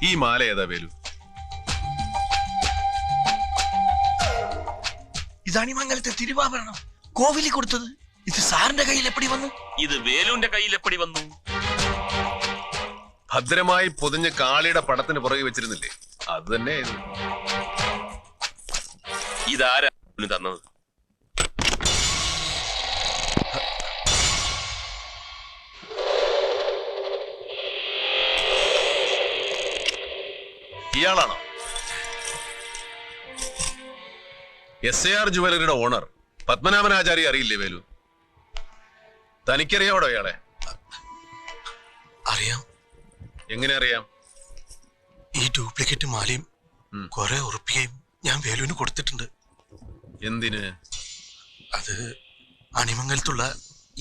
ഈ മാല ഏതാ വേലു? ഇതാണിമംഗലത്തെ തിരുവാഭരണം കോവിലിൽ കൊടുത്തത്. ഇത് സാറിന്റെ കയ്യിൽ എപ്പടി വന്നു? ഇത് വേലുവിന്റെ കയ്യിൽ എപ്പടി വന്നു? ഭദ്രമായി പൊതിഞ്ഞ് കാളിയുടെ പടത്തിന് പുറകെ വെച്ചിരുന്നില്ലേ, അത് തന്നെ. ഇതാരാ തന്നത്? ഇയാളാണോ SAR ജുവലറിയുടെ ഓണർ പത്മനാഭനാചാരി? അറിയില്ലേ വേലു? തനിക്കറിയാവടോ ഇയാളെ? അറിയാം. എങ്ങനെ അറിയാം? ഈ ഡ്യൂപ്ലിക്കേറ്റ് മാലയും കുറെ ഉറപ്പിക്കുകയും ഞാൻ വേലുവിന് കൊടുത്തിട്ടുണ്ട്. എന്തിന്? അത് അണിമംഗലത്തുള്ള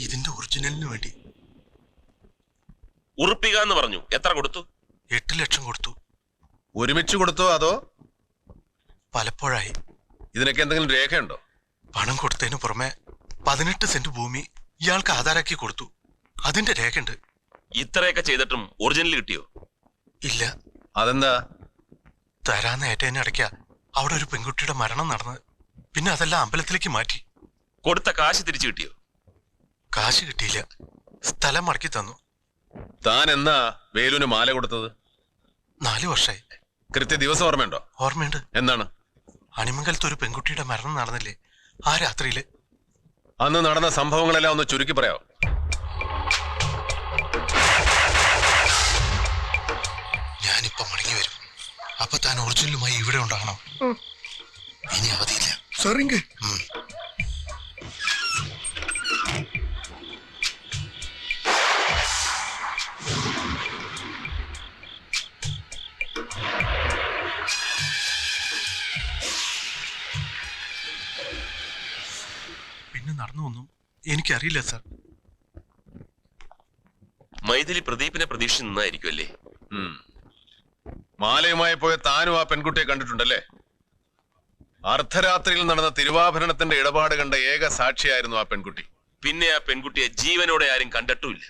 ഇതിന്റെ ഒറിജിനലിന് വേണ്ടി. ഉറപ്പിക എന്ന് പറഞ്ഞു. എത്ര കൊടുത്തു? 8 ലക്ഷം കൊടുത്തു. ഒരുമിച്ച് കൊടുത്തോ അതോ പലപ്പോഴായി? ഇതിനൊക്കെ എന്തെങ്കിലും രേഖയുണ്ടോ? പണം കൊടുത്തതിന് പുറമെ 18 സെന്റ് ഭൂമി ഇയാൾക്ക് ആധാരാക്കി കൊടുത്തു. അതിന്റെ രേഖയുണ്ട്. ഇത്രയൊക്കെ ചെയ്തിട്ടും ഒറിജിനൽ കിട്ടിയോ? ഇല്ല. അതെന്താ? തരാന്ന് ഏറ്റതിന് ഇടയ്ക്ക അവിടെ ഒരു പെൺകുട്ടിയുടെ മരണം നടന്നത്. പിന്നെ അതെല്ലാം അമ്പലത്തിലേക്ക് മാറ്റി. കൊടുത്ത കാശ് തിരിച്ചു കിട്ടിയോ? കാശ് കിട്ടിയില്ല. സ്ഥലം മടക്കി തന്നു. താൻ എന്നാ വേലുവിന് മാല കൊടുത്തത്? 4 വർഷമായി. കൃത്യ ദിവസം ഓർമ്മയുണ്ടോ? ഓർമ്മയുണ്ട്. എന്താണ്? അണിമംഗലത്ത് ഒരു പെൺകുട്ടിയുടെ മരണം നടന്നില്ലേ ആ രാത്രിയില്? അന്ന് നടന്ന സംഭവങ്ങളെല്ലാം ഒന്ന് ചുരുക്കി പറയാമോ? ഞാനിപ്പോ മടങ്ങി വരും. അപ്പൊ താൻ ഒറിജിനലുമായി ഇവിടെ ഉണ്ടാകണം. ഇനി അവധിയില്ല. പിന്നെ നടന്നൊന്നും എനിക്കറിയില്ല സാർ. മൈഥിലി പ്രദീപിനെ പ്രതീക്ഷിച്ച് നിന്നായിരിക്കും അല്ലേ? മാലയുമായി പോയ താനും ആ പെൺകുട്ടിയെ കണ്ടിട്ടുണ്ടല്ലേ? അർദ്ധരാത്രിയിൽ നടന്ന തിരുവാഭരണത്തിന്റെ ഇടപാട് കണ്ട ഏക സാക്ഷിയായിരുന്നു ആ പെൺകുട്ടി. പിന്നെ ആ പെൺകുട്ടിയെ ജീവനോടെ ആരും കണ്ടിട്ടുമില്ല.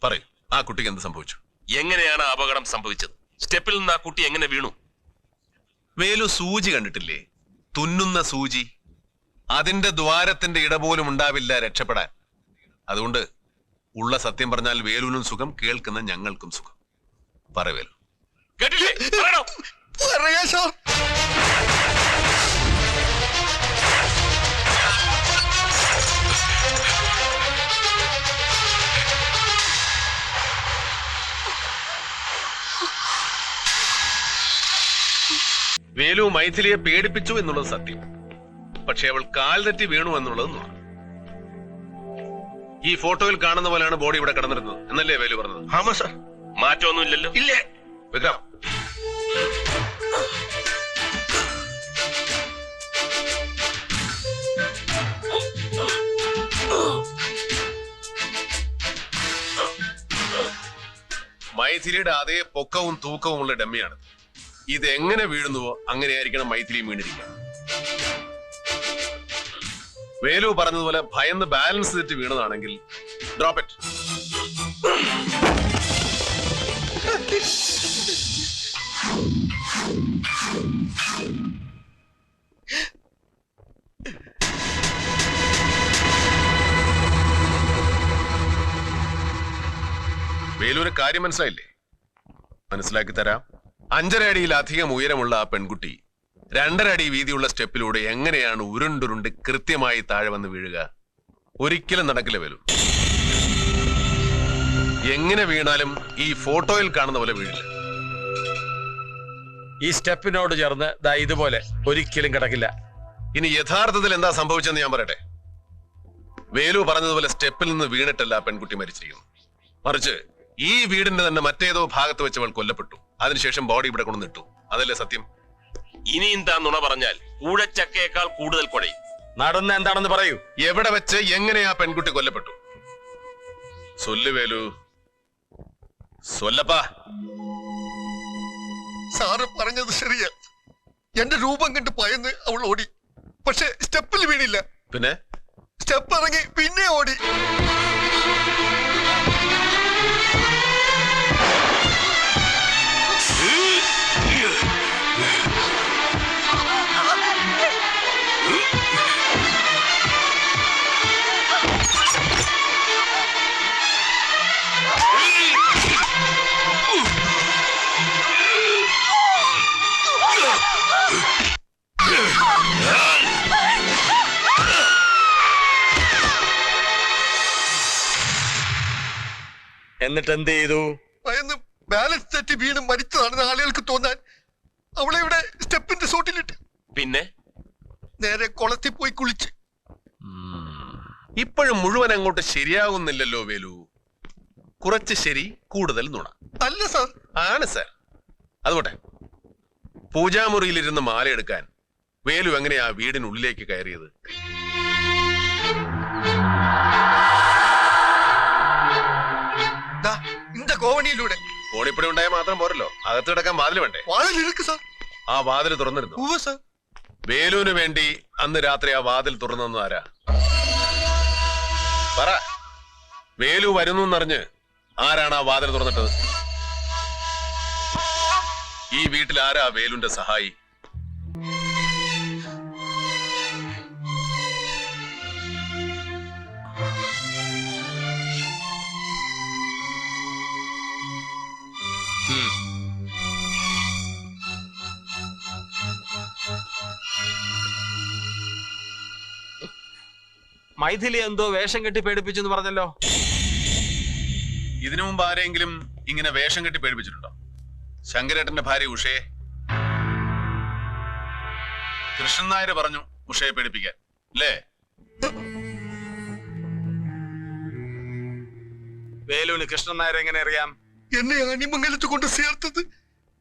പറയൂ, ആ കുട്ടിക്ക് എന്ത് സംഭവിച്ചു? എങ്ങനെയാണ് അപകടം സംഭവിച്ചത്? സ്റ്റെപ്പിൽ നിന്ന് ആ കുട്ടി എങ്ങനെ വീണു? വേലു സൂചി കണ്ടിട്ടില്ലേ? തുന്നുന്ന സൂചി. അതിന്റെ ദ്വാരത്തിന്റെ ഇടപോലും ഉണ്ടാവില്ല രക്ഷപ്പെടാൻ. അതുകൊണ്ട് ഉള്ള സത്യം പറഞ്ഞാൽ വേലുവിനും സുഖം, കേൾക്കുന്ന ഞങ്ങൾക്കും സുഖം. പറ വേലു. കേട്ടില്ലേ? പറയണോ? വേലു മൈഥിലിയെ പേടിപ്പിച്ചു എന്നുള്ളത് സത്യം. പക്ഷെ അവൾ കാൽ തെറ്റി വീണു എന്നുള്ളത് നുണ. ഈ ഫോട്ടോയിൽ കാണുന്ന പോലെയാണ് ബോഡി ഇവിടെ കിടന്നിരുന്നത് എന്നല്ലേ വേലു പറഞ്ഞത്? ആമാ സാർ. മാറ്റമൊന്നുമില്ലല്ലോ. ഇല്ലേ വിക്രം, മൈഥിലിയുടെ അതേ പൊക്കവും തൂക്കവും ഉള്ള ഡമ്മിയാണ്. ഇത് എങ്ങനെ വീഴുന്നുവോ അങ്ങനെയായിരിക്കണം മൈഥിലി വീണിരിക്കുക. വേലു പറഞ്ഞതുപോലെ ഭയന്ന് ബാലൻസ് തെറ്റി വീണതാണെങ്കിൽ ഡ്രോപ്പ് ഇറ്റ്. വേലൂര് കാര്യം മനസ്സിലായില്ലേ? മനസ്സിലാക്കി തരാം. 5.5 അടിയിലധികം ഉയരമുള്ള ആ പെൺകുട്ടി 2.5 അടി വീതിയുള്ള സ്റ്റെപ്പിലൂടെ എങ്ങനെയാണ് ഉരുണ്ടുരുണ്ട് കൃത്യമായി താഴെ വന്ന് വീഴുക? ഒരിക്കലും നടക്കില്ല വേലു. എങ്ങനെ വീണാലും ഈ ഫോട്ടോയിൽ കാണുന്ന പോലെ വീഴില്ല. ഈ സ്റ്റെപ്പിനോട് ചേർന്ന് ദാ ഇതുപോലെ ഒരിക്കലും കിടക്കില്ല. ഇനി യഥാർത്ഥത്തിൽ എന്താ സംഭവിച്ചെന്ന് ഞാൻ പറയട്ടെ. വേലു പറഞ്ഞതുപോലെ സ്റ്റെപ്പിൽ നിന്ന് വീണിട്ടല്ല ആ പെൺകുട്ടി മരിച്ചിരിക്കുന്നു. മറിച്ച് ഈ വീടിന്റെ തന്നെ മറ്റേതോ ഭാഗത്ത് വെച്ച് അവൾ കൊല്ലപ്പെട്ടു. അതിനുശേഷം ബോഡി ഇവിടെ കൊണ്ടുവന്നിട്ടു. അതല്ലേ സത്യം? ഇനിയും താൻ നുണ പറഞ്ഞാൽ കൂഴച്ചക്കയേക്കാൾ കൂടുതൽ കൊടയും. നടന്ന എന്താണെന്ന് പറയൂ. എവിടെ വെച്ച് എങ്ങനെയാ പെൺകുട്ടി കൊല്ലപ്പെട്ടു? സൊല്ലു വേലു, സൊല്ലപ്പാ. സാറ് പറഞ്ഞത് ശരിയാ. എന്റെ രൂപം കണ്ട് ഭയന്ന് അവൾ ഓടി. പക്ഷെ സ്റ്റെപ്പിൽ വീണില്ല. പിന്നെ സ്റ്റെപ്പ് ഇറങ്ങി പിന്നെ ഓടി. എന്നിട്ട് എന്ത് ചെയ്തു? ഭയന്ന് ബാലൻസ് തെറ്റി വീണ് മരിച്ചതാണെന്ന് ആളുകൾക്ക് തോന്നാൻ അവളെ ഇവിടെ സ്റ്റെപ്പിന്റെ സോട്ടിലിട്ട് പിന്നെ നേരെ കുളത്തിൽ പോയി കുളിച്ച്. ഇപ്പോഴും മുഴുവൻ അങ്ങോട്ട് ശരിയാകുന്നില്ലല്ലോ വേലു. കുറച്ച് ശരി, കൂടുതൽ നുണ. അല്ല സാർ. ആണ് സാർ. അതുകൊട്ടെ, പൂജാമുറിയിലിരുന്ന് മാലയെടുക്കാൻ വേലു എങ്ങനെയാ വീടിനുള്ളിലേക്ക് കയറിയത്? இந்த കോവണിയിലൂടെ. കോണിപ്പടി ഉണ്ടായാൽ മാത്രം പോരല്ലോ, അകത്ത് കിടക്കാൻ വാതിൽ വേണ്ടേ? വാതിലിருக்கு സാർ. ആ വാതിൽ തുറന്നിരുന്നു. ഉവ്വ് സാർ. വേലുവിന് വേണ്ടി അന്ന് രാത്രി ആ വാതിൽ തുറന്നു ആരാ? പറ. വേലു വരുന്നു എന്നറിഞ്ഞ് ആരാണ് ആ വാതിൽ തുറന്നിട്ടത്? ഈ വീട്ടിൽ ആരാ വേലുവിന്റെ സഹായി? മൈഥിലി എന്തോ വേഷം കെട്ടി പേടിപ്പിച്ചെന്ന് പറഞ്ഞല്ലോ. ഇതിനു മുമ്പ് ആരെങ്കിലും ഇങ്ങനെ വേഷം കെട്ടി പേടിപ്പിച്ചിട്ടുണ്ടോ? ശങ്കരേട്ടന്റെ ഭാര്യ ഉഷയെ. കൃഷ്ണൻ നായർ പറഞ്ഞു ഉഷയെ പേടിപ്പിക്കാൻ, അല്ലേ? വേലുവിന് കൃഷ്ണൻ നായർ എങ്ങനെ അറിയാം? എന്നെ അണിമംഗലത്ത് കൊണ്ട് ചേർത്തത്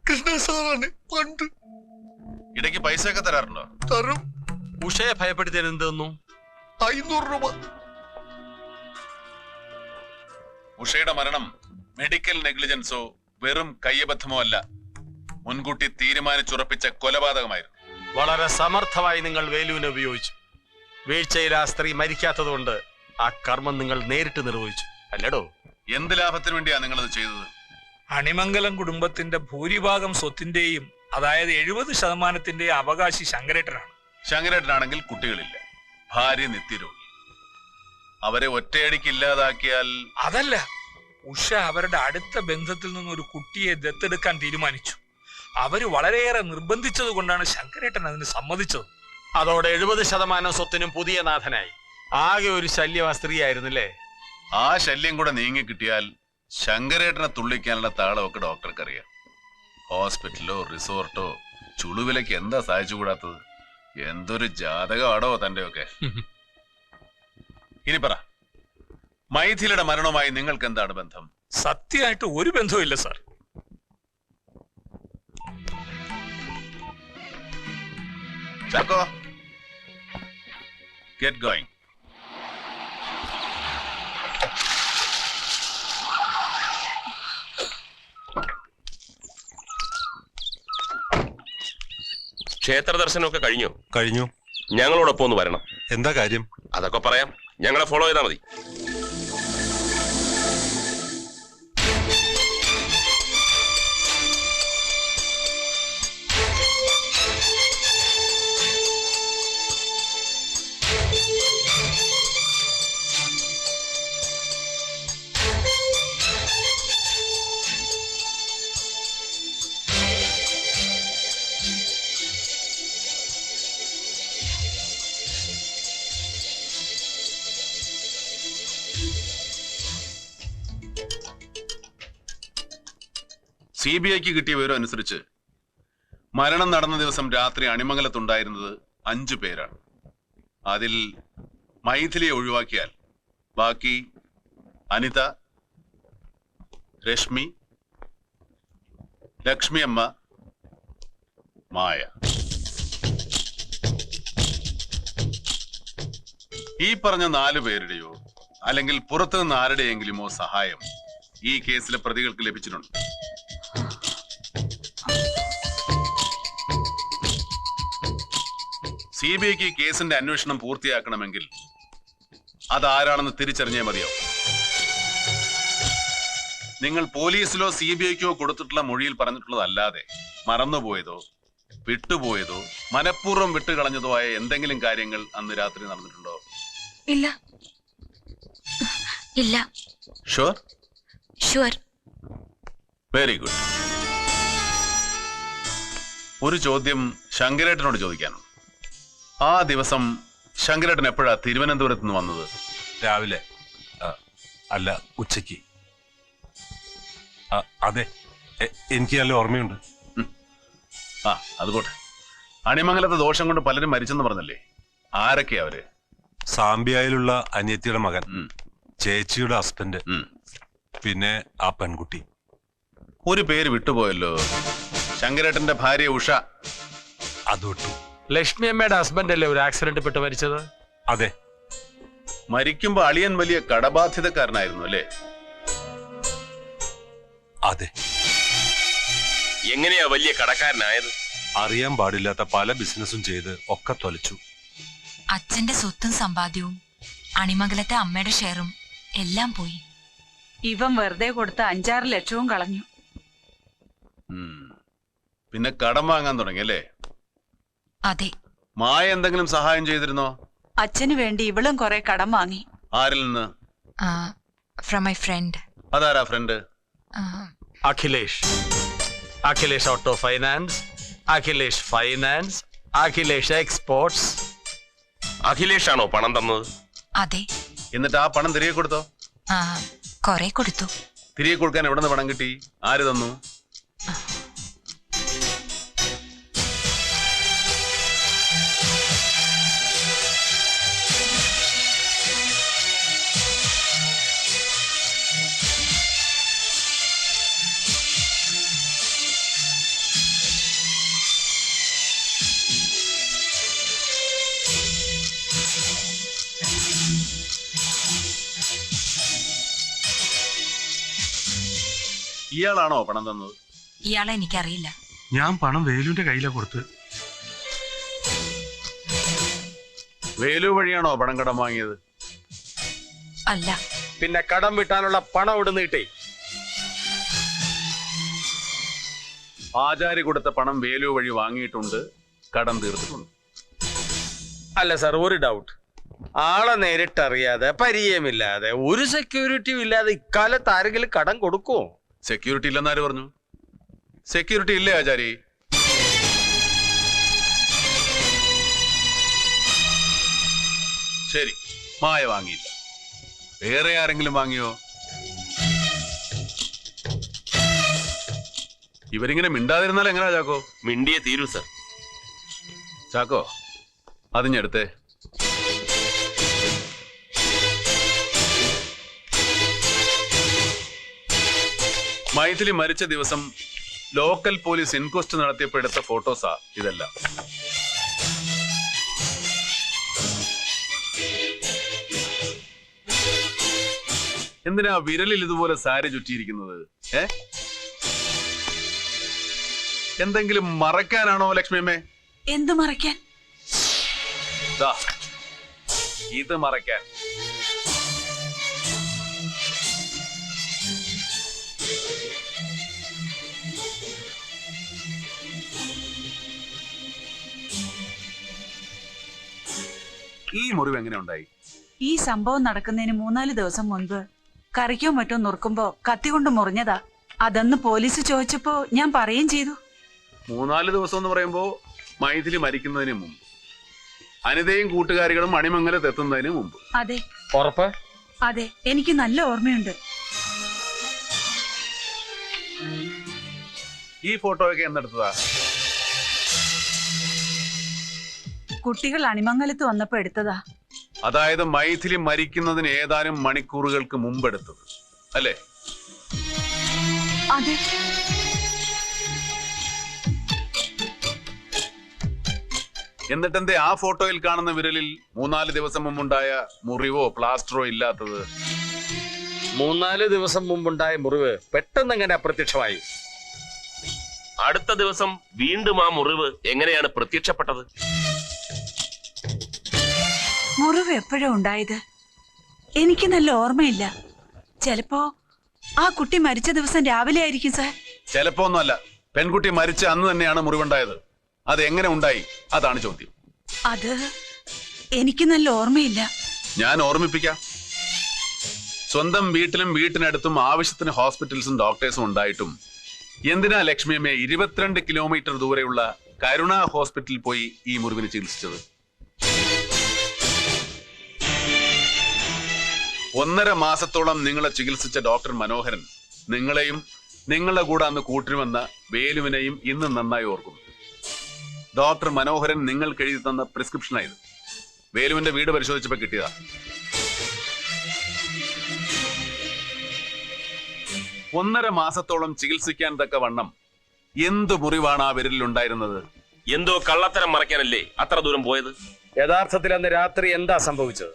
കൃഷ്ണൻ സാറാണ്. പണ്ട് ഇടയ്ക്ക് പൈസ ഒക്കെ തരാറുണ്ടോ? തരും. ഉഷയെ ഭയപ്പെടുത്തിയത് എന്തെന്നു? 500 രൂപ. ഉഷയുടെ മരണം മെഡിക്കൽ നെഗ്ലിജൻസോ വെറും കയ്യബദ്ധമോ അല്ല, മുൻകൂട്ടി തീരുമാനിച്ചുറപ്പിച്ച കൊലപാതകമായിരുന്നു. വളരെ സമർത്ഥമായി നിങ്ങൾ വേലുവിനെ ഉപയോഗിച്ചു. വീഴ്ചയിൽ ആ സ്ത്രീ മരിക്കാത്തതുകൊണ്ട് ആ കർമ്മം നിങ്ങൾ നേരിട്ട് നിർവഹിച്ചു, അല്ലടോ? എന്ത് ലാഭത്തിന് വേണ്ടിയാ നിങ്ങളത് ചെയ്തത്? അണിമംഗലം കുടുംബത്തിന്റെ ഭൂരിഭാഗം സ്വത്തിന്റെയും, അതായത് 70% അവകാശി ശങ്കരേട്ടനാണ്. ശങ്കരേട്ടനാണെങ്കിൽ കുട്ടികളില്ല, ഭാര്യ നിത്യരോഗി. അവരെ ഒറ്റയടിക്ക് ഇല്ലാതാക്കിയാൽ? അതല്ല, ഉഷ അവരുടെ അടുത്ത ബന്ധത്തിൽ നിന്ന് ഒരു കുട്ടിയെ ദത്തെടുക്കാൻ തീരുമാനിച്ചു. അവര് വളരെയേറെ നിർബന്ധിച്ചത് കൊണ്ടാണ് ശങ്കരേട്ടൻ അതിന് സമ്മതിച്ചത്. അതോടെ 70% സ്വത്തിനും പുതിയ നാഥനായി. ആകെ ഒരു ശല്യം ആ സ്ത്രീ ആയിരുന്നില്ലേ? ആ ശല്യം കൂടെ നീങ്ങി കിട്ടിയാൽ ശങ്കരേട്ടനെ തുള്ളിക്കാനുള്ള താളമൊക്കെ ഡോക്ടർക്ക് അറിയാം. ഹോസ്പിറ്റലോ റിസോർട്ടോ ചുളുവിലക്ക് എന്താ സാധിച്ചുകൂടാത്തത്? എന്തൊരു ജാതകമാടോ തന്റെയൊക്കെ. ഇനി പറ, മൈഥിലിയുടെ മരണവുമായി നിങ്ങൾക്ക് എന്താണ് ബന്ധം? സത്യമായിട്ട് ഒരു ബന്ധവും ഇല്ല സാർ. Chacko, get going. ക്ഷേത്ര ദർശനമൊക്കെ കഴിഞ്ഞോ? കഴിഞ്ഞു. ഞങ്ങളോടൊപ്പം ഒന്ന് വരണം. എന്താ കാര്യം? അതൊക്കെ പറയാം, ഞങ്ങളെ ഫോളോ ചെയ്താൽ മതി. CBIക്ക് കിട്ടിയ വിവരം അനുസരിച്ച് മരണം നടന്ന ദിവസം രാത്രി അണിമംഗലത്തുണ്ടായിരുന്നത് 5 പേരാണ്. അതിൽ മൈഥിലിയെ ഒഴിവാക്കിയാൽ ബാക്കി അനിത, രശ്മി, ലക്ഷ്മിയമ്മ, മായ. ഈ പറഞ്ഞ 4 പേരുടെയോ അല്ലെങ്കിൽ പുറത്തുനിന്ന് ആരുടെയെങ്കിലുമോ സഹായം ഈ കേസിലെ പ്രതികൾക്ക് ലഭിച്ചിട്ടുണ്ട്. CBIക്ക് കേസിന്റെ അന്വേഷണം പൂർത്തിയാക്കണമെങ്കിൽ അതാരാണെന്ന് തിരിച്ചറിഞ്ഞേ മതിയോ? നിങ്ങൾ പോലീസിലോ CBIക്കോ കൊടുത്തിട്ടുള്ള മൊഴിയിൽ പറഞ്ഞിട്ടുള്ളതല്ലാതെ മറന്നുപോയതോ വിട്ടുപോയതോ മനഃപൂർവ്വം വിട്ടുകളഞ്ഞതോ ആയ എന്തെങ്കിലും കാര്യങ്ങൾ അന്ന് രാത്രി നടന്നിട്ടുണ്ടോ? ഇല്ല. ഇല്ല. ഷുവർ? ഷുവർ. Very good. ഒരു ചോദ്യം ശങ്കരേട്ടനോട് ചോദിക്കാനുണ്ട്. ആ ദിവസം ശങ്കരേട്ടൻ എപ്പോഴാ തിരുവനന്തപുരത്ത് നിന്ന് വന്നത്? രാവിലെ. അല്ല, ഉച്ചയ്ക്ക്. അതെ, എനിക്ക് നല്ല ഓർമ്മയുണ്ട്. ആ അതുപോട്ടെ. അണിമംഗലത്തെ ദോഷം കൊണ്ട് പലരും മരിച്ചെന്ന് പറഞ്ഞല്ലേ? ആരൊക്കെയാ അവര്? സാമ്പിയായിലുള്ള അനിയത്തിയുടെ മകൻ, ഉം. ചേച്ചിയുടെ ഹസ്ബൻഡ്, ഉം. പിന്നെ ആ പെൺകുട്ടി. ഒരു പേര് വിട്ടുപോയല്ലോ. ശങ്കരേട്ടന്റെ ഭാര്യ ഉഷ. അത് വിട്ടു. ലക്ഷ്മി അമ്മയുടെ ഹസ്ബൻഡ് അല്ലേ ഒരു ആക്സിഡന്റ് പെട്ട് മരിച്ചത്? അതെ. മരിക്കുമ്പോ അളിയൻ വലിയ കടബാധ്യതക്കാരനായിരുന്നു അല്ലേ? അതെ. എങ്ങനെയാ വലിയ കടക്കാരനായത്? അറിയാൻ പാടില്ലാത്ത പല ബിസിനസ്സും ചെയ്ത് ഒക്കെ തൊലച്ചു. അച്ഛന്റെ സ്വത്തും സമ്പാദ്യവും അണിമംഗലത്തെ അമ്മയുടെ ഷെയറും എല്ലാം പോയി. ഇവൻ വെറുതെ കൊടുത്ത 5-6 ലക്ഷവും കളഞ്ഞു. പിന്നെ കടം വാങ്ങാൻ തുടങ്ങി അല്ലേ? അതെ. മായ എന്തെങ്കിലും സഹായം ചെയ്തിരുന്നോ? അച്ഛന് വേണ്ടി ഇവളും കുറെ കടം വാങ്ങി. ആരിൽ നിന്ന്? From my friend. അതാരാ friend? Akhilesh. Akhilesh auto finance, Akhilesh finance, Akhilesh exports. Akhilesh ആണോ പണം തന്നത്? അതെ. എന്നിട്ട് ആ പണം തിരികെ കൊടുത്തോ? കൊറേ കൊടുത്തു. തിരികെ കൊടുക്കാൻ എവിടെ നിന്ന് പണം കിട്ടി? ആര് തന്നു? ഇയാളാണോ പണം തന്നത്? ഇയാളെ എനിക്കറിയില്ല. ഞാൻ പണം വേലുവിന്റെ കയ്യിലാ കൊടുത്ത്. വേലു വഴിയാണോ പണം കടം വാങ്ങിയത്? അല്ല. പിന്നെ കടം വിട്ടാനുള്ള പണം ഇവിടുന്ന് കിട്ടി. ആചാരി കൊടുത്ത പണം വേലു വഴി വാങ്ങിയിട്ടുണ്ട്, കടം തീർത്തിട്ടുണ്ട്. അല്ല സാർ, ഒരു ഡൗട്ട്. ആളെ നേരിട്ടറിയാതെ പരിചയമില്ലാതെ ഒരു സെക്യൂരിറ്റിയും ഇല്ലാതെ ഇക്കാലത്ത് ആരെങ്കിലും കടം കൊടുക്കുമോ? സെക്യൂരിറ്റി ഇല്ലെന്നാര് പറഞ്ഞു? സെക്യൂരിറ്റി ഇല്ലേ ആചാരി? ശരി, മായ വാങ്ങിയില്ല. വേറെ ആരെങ്കിലും വാങ്ങിയോ? ഇവരിങ്ങനെ മിണ്ടാതിരുന്നാൽ എങ്ങനെയാ ചാക്കോ? മിണ്ടിയെ തീരൂ സർ. ചാക്കോ, അതിഞ്ഞെടുത്തേ. മൈഥിലി മരിച്ച ദിവസം ലോക്കൽ പോലീസ് ഇൻക്വസ്റ്റ് നടത്തിയപ്പോൾ എടുത്ത ഫോട്ടോസാ ഇതെല്ലാം. എന്തിനാ വിരലിൽ ഇതുപോലെ സാരി ചുറ്റിയിരിക്കുന്നത്? എന്തെങ്കിലും മറയ്ക്കാനാണോ ലക്ഷ്മിയമ്മേ? എന്തു മറയ്ക്കാൻ? ഇത് മറയ്ക്കാൻ. ഈ മുറിവ് എങ്ങനെ ഉണ്ടായി? ഈ സംഭവം നടക്കുന്നതിന് 3-4 ദിവസം മുൻപ് കറിക്കോ മറ്റോ നുറുക്കുമ്പോ കത്തി കൊണ്ട് മുറിഞ്ഞതാ. അതെന്ന് പോലീസ് ചോദിച്ചപ്പോ ഞാൻ പറയുകയും ചെയ്തു. 3-4 ദിവസം എന്ന് പറയുമ്പോ മൈഥിലി മരിക്കുന്നതിന് മുമ്പ്, അനിതയും കൂട്ടുകാരികളും അണിമംഗലത്ത് എത്തുന്നതിന് മുമ്പ്. അതെ. ഉറപ്പ്? അതെ, എനിക്ക് നല്ല ഓർമ്മയുണ്ട്. ഈ ഫോട്ടോ ഒക്കെ എന്നെടുത്തതാ? കുട്ടികൾ അണിമംഗലത്ത് വന്നപ്പോ എടുത്തതാ. അതായത് മൈഥിലി മരിക്കുന്നതിന് ഏതാനും മണിക്കൂറുകൾക്ക് മുമ്പെടുത്തത് അല്ലേ? അതെ. എന്നിട്ടെന്തേ ആ ഫോട്ടോയിൽ കാണുന്ന വിരലിൽ 3-4 ദിവസം മുമ്പുണ്ടായ മുറിവോ പ്ലാസ്റ്ററോ ഇല്ലാത്തത്? 3-4 ദിവസം മുമ്പുണ്ടായ മുറിവ് പെട്ടെന്ന് എങ്ങനെ അപ്രത്യക്ഷമായി? അടുത്ത ദിവസം വീണ്ടും ആ മുറിവ് എങ്ങനെയാണ് പ്രത്യക്ഷപ്പെട്ടത്? മുറിവ് എപ്പോഴാ ഉണ്ടായത്? എനിക്ക് നല്ല ഓർമ്മയില്ല. ചിലപ്പോ ആ കുട്ടി മരിച്ച ദിവസം രാവിലെ ആയിരിക്കും സാർ. ചിലപ്പോ ഒന്നുമല്ല, പെൺകുട്ടി മരിച്ച അന്ന് തന്നെയാണ് മുറിവുണ്ടായത്. അത് എങ്ങനെ ഉണ്ടായി? അതാണ് ചോദ്യം. അത് എനിക്ക് നല്ല ഓർമ്മയില്ല. ഞാൻ ഓർമ്മിപ്പിക്കാം. സ്വന്തം വീട്ടിലും വീട്ടിനടുത്തും ആവശ്യത്തിന് ഹോസ്പിറ്റൽസും ഡോക്ടേഴ്സും ഉണ്ടായിട്ടും എന്തിനാ ലക്ഷ്മിയമ്മയെ 22 കിലോമീറ്റർ ദൂരെയുള്ള കരുണ ഹോസ്പിറ്റലിൽ പോയി ഈ മുറിവിന് ചികിത്സിച്ചത്? 1.5 മാസത്തോളം നിങ്ങളെ ചികിത്സിച്ച ഡോക്ടർ മനോഹരൻ നിങ്ങളെയും നിങ്ങളുടെ കൂടെ അന്ന് കൂട്ടിന് വന്ന വേലുവിനെയും ഇന്ന് നന്നായി ഓർക്കുന്നു. ഡോക്ടർ മനോഹരൻ നിങ്ങൾക്ക് എഴുതി തന്ന പ്രിസ്ക്രിപ്ഷനായത്. വേലുവിന്റെ വീട് പരിശോധിച്ചപ്പോ കിട്ടിയതാ. ഒന്നര മാസത്തോളം ചികിത്സിക്കാൻ തക്ക വണ്ണം എന്ത് മുറിവാണ് ആ വിരലിലുണ്ടായിരുന്നത്? എന്തോ കള്ളത്തരം മറയ്ക്കാനല്ലേ അത്ര ദൂരം പോയത്? യഥാർത്ഥത്തിൽ അന്ന് രാത്രി എന്താ സംഭവിച്ചത്?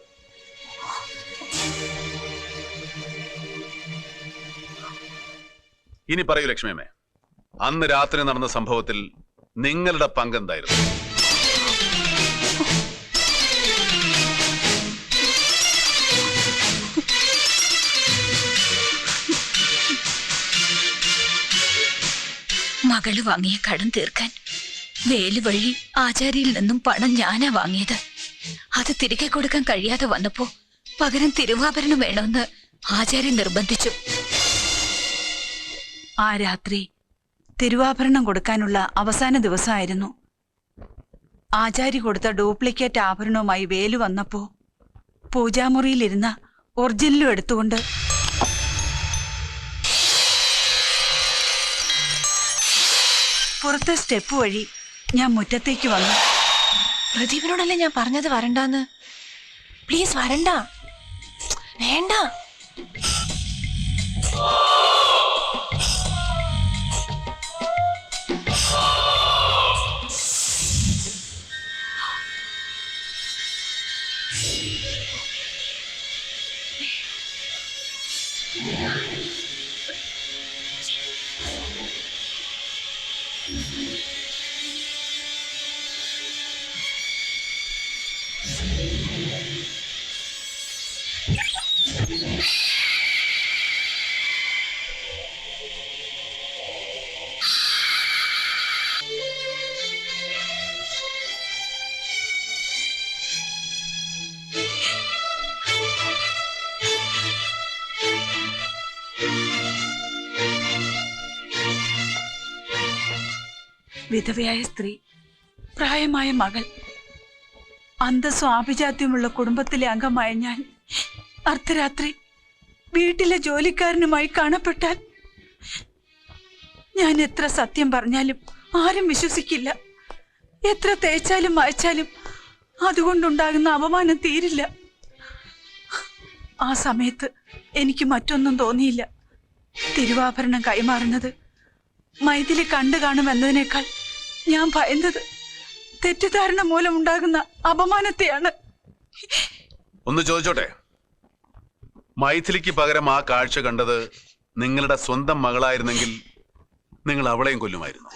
ഇനി പറയൂ ലക്ഷ്മിയമ്മേ, അന്ന് രാത്രി നടന്ന സംഭവത്തിൽ നിങ്ങളുടെ പങ്കെന്തായിരുന്നു? മകള് വാങ്ങിയ കടം തീർക്കാൻ വേലു വഴി ആചാര്യയിൽ നിന്നും പണം ഞാനാ വാങ്ങിയത്. അത് തിരികെ കൊടുക്കാൻ കഴിയാതെ വന്നപ്പോ പകരം തിരുവാഭരണം വേണമെന്ന് ആചാര്യൻ നിർബന്ധിച്ചു. ആ രാത്രി തിരുവാഭരണം കൊടുക്കാനുള്ള അവസാന ദിവസമായിരുന്നു. ആചാരി കൊടുത്ത ഡ്യൂപ്ലിക്കേറ്റ് ആഭരണവുമായി വേലു വന്നപ്പോ പൂജാമുറിയിലിരുന്ന ഒറിജിനലും എടുത്തുകൊണ്ട് പുറത്തെ സ്റ്റെപ്പ് വഴി ഞാൻ മുറ്റത്തേക്ക് വന്നു. പ്രദീപിനോടല്ലേ ഞാൻ പറഞ്ഞത് വരണ്ടാന്ന്. പ്ലീസ് വരണ്ട, വേണ്ട. വിധവയായ സ്ത്രീ, പ്രായമായ മകൾ, അന്തസ്സും ആഭിജാത്യമുള്ള കുടുംബത്തിലെ അംഗമായ ഞാൻ അർദ്ധരാത്രി വീട്ടിലെ ജോലിക്കാരനുമായി കാണപ്പെട്ടാൽ ഞാൻ എത്ര സത്യം പറഞ്ഞാലും ആരും വിശ്വസിക്കില്ല. എത്ര തേച്ചാലും വായിച്ചാലും അതുകൊണ്ടുണ്ടാകുന്ന അപമാനം തീരില്ല. ആ സമയത്ത് എനിക്ക് മറ്റൊന്നും തോന്നിയില്ല. തിരുവാഭരണം കൈമാറുന്നത് മൈഥിലി കണ്ടു കാണുമെന്നതിനേക്കാൾ ഞാൻ ഭയന്നത് തെറ്റിദ്ധാരണ മൂലമുണ്ടാകുന്ന അപമാനത്തെയാണ്. ഒന്ന് ചോദിച്ചോട്ടെ, മൈഥിലിക്ക് പകരം ആ കാഴ്ച കണ്ടത് നിങ്ങളുടെ സ്വന്തം മകളായിരുന്നെങ്കിൽ നിങ്ങൾ അവളെയും കൊല്ലുമായിരുന്നു.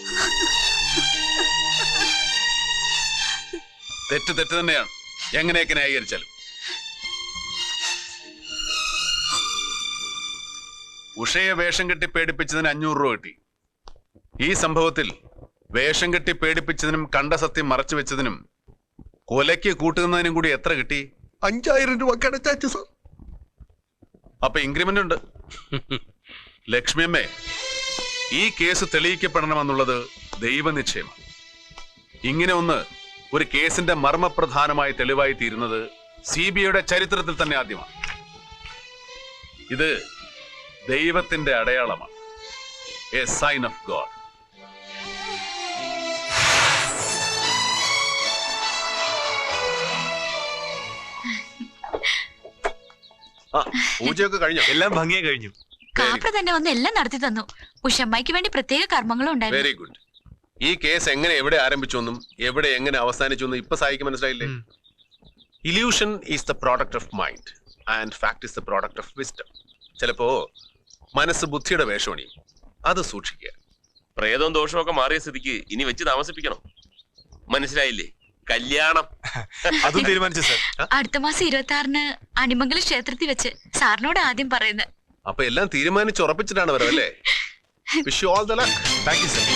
തെറ്റ് തെറ്റ് തന്നെയാണ്, എങ്ങനെയൊക്കെ ന്യായീകരിച്ചാലും. ഉഷയെ വേഷം കെട്ടി പേടിപ്പിച്ചതിന് 500 രൂപ കിട്ടി. ഈ സംഭവത്തിൽ വേഷം കെട്ടി പേടിപ്പിച്ചതിനും കണ്ട സത്യം മറച്ചു വെച്ചതിനും കൊലയ്ക്ക് കൂട്ടുന്നതിനും കൂടി എത്ര കിട്ടി? 5000 രൂപ കടച്ചാച്ചു സാർ. അപ്പൊ ഇൻക്രിമെന്റ് ഉണ്ട്. ലക്ഷ്മിയമ്മേ, ഈ കേസ് തെളിയിക്കപ്പെടണമെന്നുള്ളത് ദൈവനിശ്ചയമാണ്. ഇങ്ങനെ ഒരു കേസിന്റെ മർമ്മപ്രധാനമായ തെളിവായി തീരുന്നത് CBIയുടെ ചരിത്രത്തിൽ തന്നെ ആദ്യമാണ്. ഇത് ദൈവത്തിന്റെ അടയാളമാണ്. A sign of God. പൂജയൊക്കെ കഴിഞ്ഞോ? എല്ലാം ഭംഗിയായി കഴിഞ്ഞു. കാപ്പ തന്നെ വന്ന് എല്ലാം നടത്തി തന്നു. ഉഷമ്മയ്ക്ക് വേണ്ടി പ്രത്യേക കർമ്മങ്ങളും ഉണ്ടായിരുന്നു. Very good. ഈ കേസ് എങ്ങനെ എവിടെ ആരംഭിച്ചു എന്നും എവിടെ എങ്ങനെ അവസാനിച്ചു എന്നും ഇപ്പൊ സായിക്ക് മനസ്സിലായില്ലേ? Illusion is the product of mind and fact is the product of wisdom. ചിലപ്പോ മനസ്സ് ബുദ്ധിയുടെ വേഷമണി, അത് സൂക്ഷിക്കുക. പ്രേതവും ദോഷവും ഒക്കെ മാറിയ സ്ഥിതിക്ക് ഇനി വെച്ച് താമസിപ്പിക്കണം. മനസ്സിലായില്ലേ? കല്യാണം അതും തീരുമാനിച്ചു സാർ. അടുത്ത മാസം 26-ന് അണിമംഗലം ക്ഷേത്രത്തിൽ വെച്ച് സാറിനോട് ആദ്യം പറയുന്നത്. അപ്പൊ എല്ലാം തീരുമാനിച്ച് ഉറപ്പിച്ചിട്ടാണ് വരവല്ലേ? Wish you all the luck. Thank you sir.